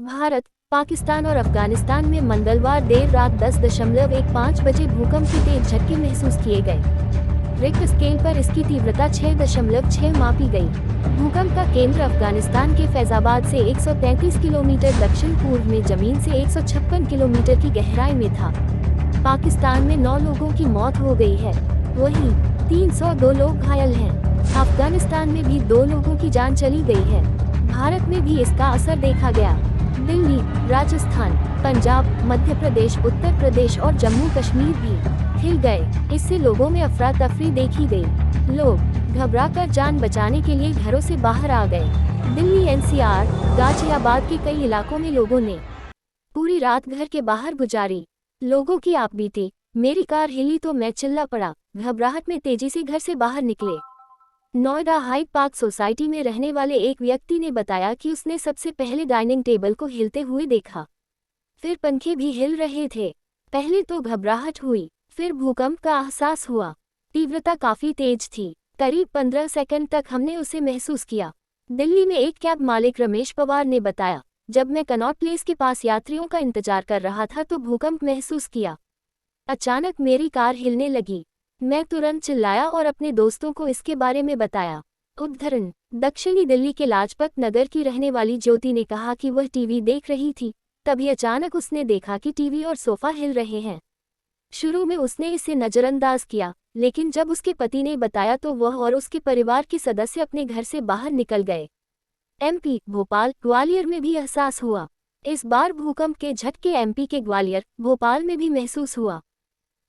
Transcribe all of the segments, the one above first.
भारत, पाकिस्तान और अफगानिस्तान में मंगलवार देर रात 10.15 बजे भूकंप के तेज झटके महसूस किए गए। रिक्टर स्केल पर इसकी तीव्रता 6.6 मापी गई। भूकंप का केंद्र अफगानिस्तान के फैजाबाद से 133 किलोमीटर दक्षिण पूर्व में जमीन से 156 किलोमीटर की गहराई में था। पाकिस्तान में 9 लोगों की मौत हो गई है, वहीं 302 लोग घायल हैं। अफगानिस्तान में भी 2 लोगों की जान चली गई है। भारत में भी इसका असर देखा गया। दिल्ली, राजस्थान, पंजाब, मध्य प्रदेश, उत्तर प्रदेश और जम्मू कश्मीर भी हिल गए। इससे लोगों में अफरा तफरी देखी गई। लोग घबराकर जान बचाने के लिए घरों से बाहर आ गए। दिल्ली एनसीआर, गाजियाबाद के कई इलाकों में लोगों ने पूरी रात घर के बाहर गुजारी। लोगों की आप बीती, मेरी कार हिली तो मैं चिल्ला पड़ा। घबराहट में तेजी से घर से बाहर निकले। नोएडा हाइड पार्क सोसाइटी में रहने वाले एक व्यक्ति ने बताया कि उसने सबसे पहले डाइनिंग टेबल को हिलते हुए देखा, फिर पंखे भी हिल रहे थे। पहले तो घबराहट हुई, फिर भूकंप का एहसास हुआ। तीव्रता काफी तेज थी, करीब 15 सेकंड तक हमने उसे महसूस किया। दिल्ली में एक कैब मालिक रमेश पवार ने बताया, जब मैं कनॉट प्लेस के पास यात्रियों का इंतजार कर रहा था तो भूकंप महसूस किया। अचानक मेरी कार हिलने लगी। मैं तुरंत चिल्लाया और अपने दोस्तों को इसके बारे में बताया। उदाहरण, दक्षिणी दिल्ली के लाजपत नगर की रहने वाली ज्योति ने कहा कि वह टीवी देख रही थी, तभी अचानक उसने देखा कि टीवी और सोफा हिल रहे हैं। शुरू में उसने इसे नजरअंदाज किया, लेकिन जब उसके पति ने बताया तो वह और उसके परिवार के सदस्य अपने घर से बाहर निकल गए। एमपी, भोपाल, ग्वालियर में भी एहसास हुआ। इस बार भूकंप के झटके एमपी के ग्वालियर, भोपाल में भी महसूस हुआ।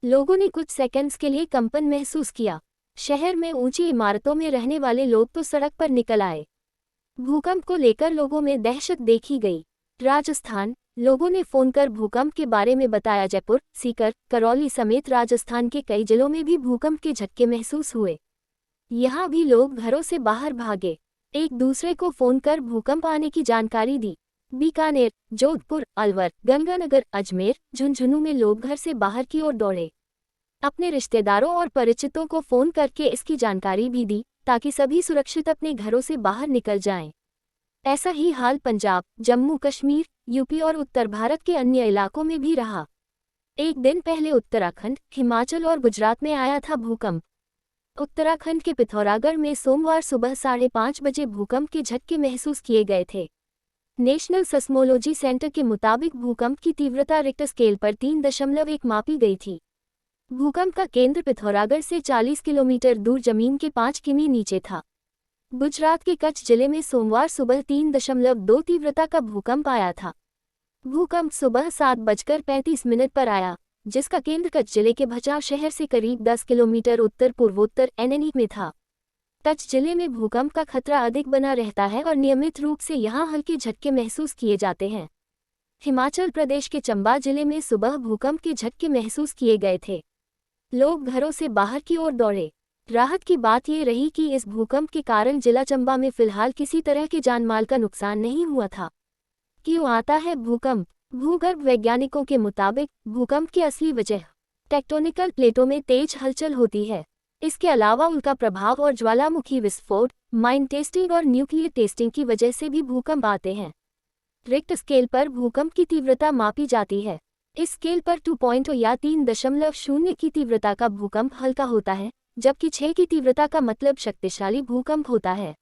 लोगों ने कुछ सेकंड्स के लिए कंपन महसूस किया। शहर में ऊंची इमारतों में रहने वाले लोग तो सड़क पर निकल आए। भूकंप को लेकर लोगों में दहशत देखी गई। राजस्थान, लोगों ने फोन कर भूकंप के बारे में बताया। जयपुर, सीकर, करौली समेत राजस्थान के कई जिलों में भी भूकंप के झटके महसूस हुए। यहाँ भी लोग घरों से बाहर भागे, एक दूसरे को फोन कर भूकंप आने की जानकारी दी। बीकानेर, जोधपुर, अलवर, गंगानगर, अजमेर, झुंझुनू में लोग घर से बाहर की ओर दौड़े। अपने रिश्तेदारों और परिचितों को फोन करके इसकी जानकारी भी दी, ताकि सभी सुरक्षित अपने घरों से बाहर निकल जाएं। ऐसा ही हाल पंजाब, जम्मू कश्मीर, यूपी और उत्तर भारत के अन्य इलाकों में भी रहा। एक दिन पहले उत्तराखंड, हिमाचल और गुजरात में आया था भूकंप। उत्तराखंड के पिथौरागढ़ में सोमवार सुबह 5:30 बजे भूकंप के झटके महसूस किए गए थे। नेशनल सेस्मोलॉजी सेंटर के मुताबिक भूकंप की तीव्रता रिक्टर स्केल पर 3.1 मापी गई थी। भूकंप का केंद्र पिथौरागढ़ से 40 किलोमीटर दूर जमीन के 5 किमी नीचे था। गुजरात के कच्छ जिले में सोमवार सुबह 3.2 तीव्रता का भूकंप आया था। भूकंप सुबह 7:35 पर आया, जिसका केंद्र कच्छ जिले के भचाऊ शहर से करीब 10 किलोमीटर उत्तर पूर्वोत्तर एनएनई में था। कच्छ जिले में भूकंप का खतरा अधिक बना रहता है और नियमित रूप से यहां हल्के झटके महसूस किए जाते हैं। हिमाचल प्रदेश के चंबा जिले में सुबह भूकंप के झटके महसूस किए गए थे। लोग घरों से बाहर की ओर दौड़े। राहत की बात ये रही कि इस भूकंप के कारण जिला चंबा में फिलहाल किसी तरह के जानमाल का नुकसान नहीं हुआ था। क्यों आता है भूकंप? भूगर्भ वैज्ञानिकों के मुताबिक भूकंप की असली वजह टेक्टोनिकल प्लेटों में तेज हलचल होती है। इसके अलावा उल्का प्रभाव और ज्वालामुखी विस्फोट, माइन टेस्टिंग और न्यूक्लियर टेस्टिंग की वजह से भी भूकंप आते हैं। रिक्टर स्केल पर भूकंप की तीव्रता मापी जाती है। इस स्केल पर 2 या 3.0 की तीव्रता का भूकंप हल्का होता है, जबकि 6 की तीव्रता का मतलब शक्तिशाली भूकंप होता है।